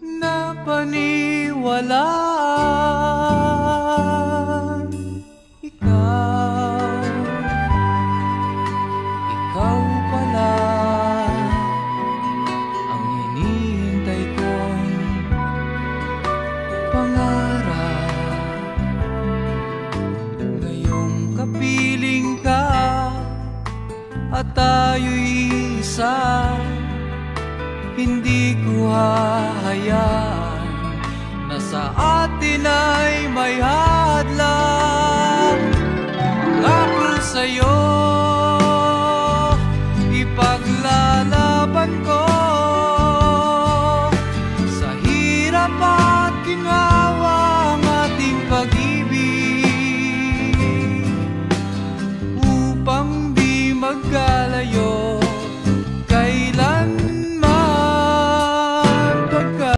na paniwalaan. Ikaw pala ang hinihintay kong pangarap. Ngayong kapiling ka at tayo'y isa, hindi ko hahayaan na sa atin ay may